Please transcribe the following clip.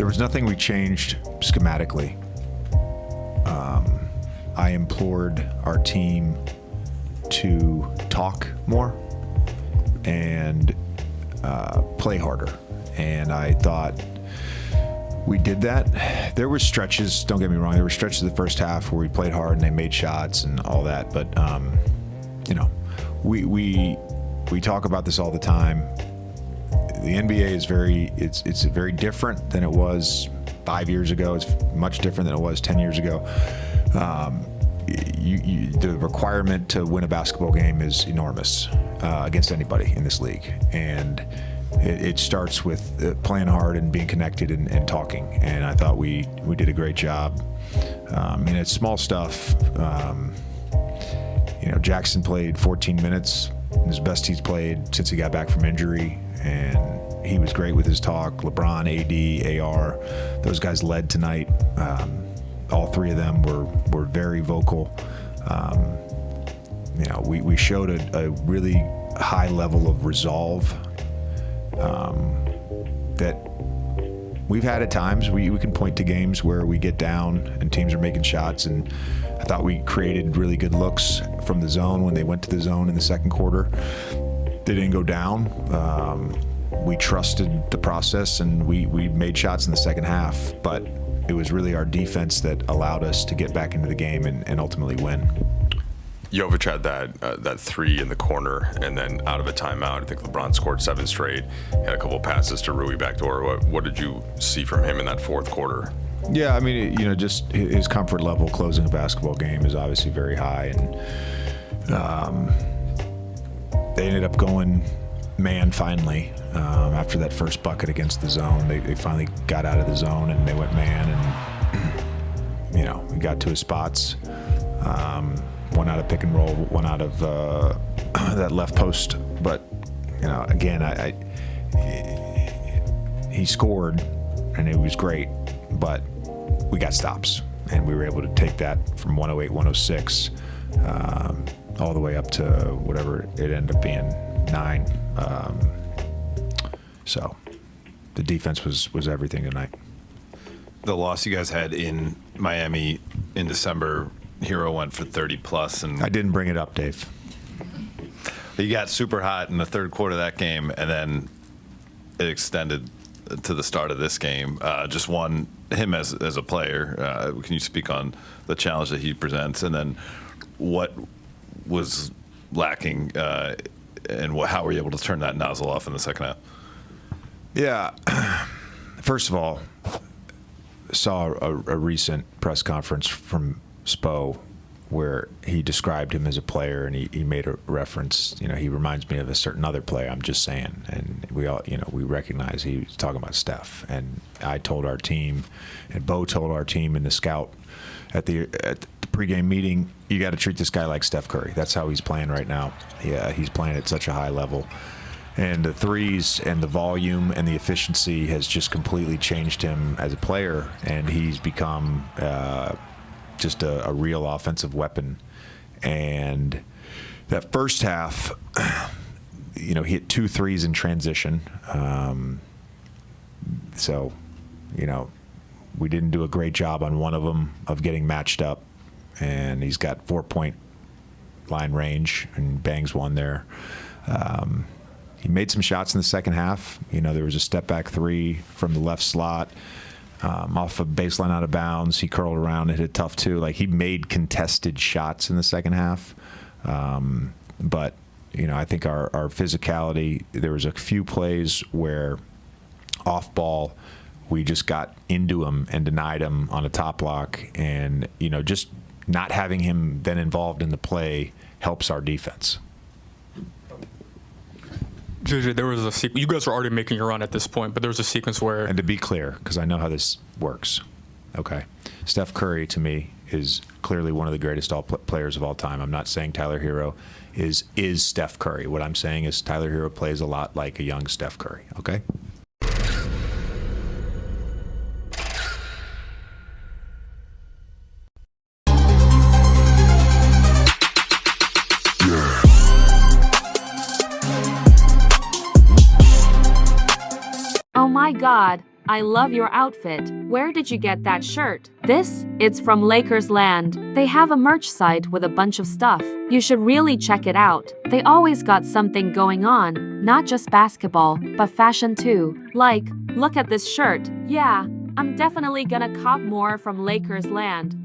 There was nothing we changed schematically. I implored our team to talk more and play harder. And I thought we did that. There were stretches, don't get me wrong, there were stretches of the first half where we played hard and they made shots and all that. But, you know, we talk about this all the time. The NBA is it's very different than it was 5 years ago. It's much different than it was 10 years ago. The requirement to win a basketball game is enormous against anybody in this league. And it starts with playing hard and being connected and talking. And I thought we did a great job. And it's small stuff. You know, Jackson played 14 minutes, his best he's played since he got back from injury. And he was great with his talk. LeBron, AD, AR, those guys led tonight. All three of them were very vocal. You know, we showed a really high level of resolve that we've had at times. We can point to games where we get down and teams are making shots, and I thought we created really good looks from the zone when they went to the zone in the second quarter. They didn't go down. We trusted the process, and we made shots in the second half, but it was really our defense that allowed us to get back into the game and ultimately win. Jovic had that three in the corner, and then out of a timeout, I think LeBron scored 7 straight. Had a couple of passes to Rui backdoor. What did you see from him in that fourth quarter? Yeah, I mean, you know, just his comfort level closing a basketball game is obviously very high, and they ended up going man finally after that first bucket against the zone. They finally got out of the zone and they went man, and you know, we got to his spots. One out of pick and roll, one out of that left post. But you know, again, he scored and it was great, but we got stops, and we were able to take that from 108, 106 all the way up to whatever it ended up being, 9. So the defense was everything tonight. The loss you guys had in Miami in December, Hero went for 30 plus, and I didn't bring it up, Dave. He got super hot in the third quarter of that game, and then it extended to the start of this game. Just him as a player. Can you speak on the challenge that he presents, and then what was lacking, and how were you able to turn that nozzle off in the second half? Yeah. First of all, saw a recent press conference from Spo where he described him as a player, and he made a reference. You know, he reminds me of a certain other player. I'm just saying, and we all, you know, we recognize he was talking about Steph. And I told our team, and Bo told our team in the scout at the pregame meeting, you got to treat this guy like Steph Curry. That's how he's playing right now. Yeah, he's playing at such a high level. And the threes and the volume and the efficiency has just completely changed him as a player, and he's become just a real offensive weapon. And that first half, you know, he hit 2 threes in transition. So, you know, we didn't do a great job on one of them of getting matched up, and he's got 4-point line range and bangs one there. He made some shots in the second half. You know, there was a step-back 3 from the left slot off a baseline out of bounds. He curled around and hit it tough, too. Like, he made contested shots in the second half. But, you know, I think our physicality, there was a few plays where off ball we just got into him and denied him on a top block. And, you know, just not having him then involved in the play helps our defense. JJ, there was a sequence. You guys were already making your run at this point, but there was a sequence where. And to be clear, because I know how this works, okay, Steph Curry to me is clearly one of the greatest players of all time. I'm not saying Tyler Hero is Steph Curry. What I'm saying is Tyler Hero plays a lot like a young Steph Curry. Okay. Oh my God, I love your outfit. Where did you get that shirt? It's from Lakers Land. They have a merch site with a bunch of stuff. You should really check it out. They always got something going on. Not just basketball, but fashion too. Like, look at this shirt. Yeah, I'm definitely gonna cop more from Lakers Land.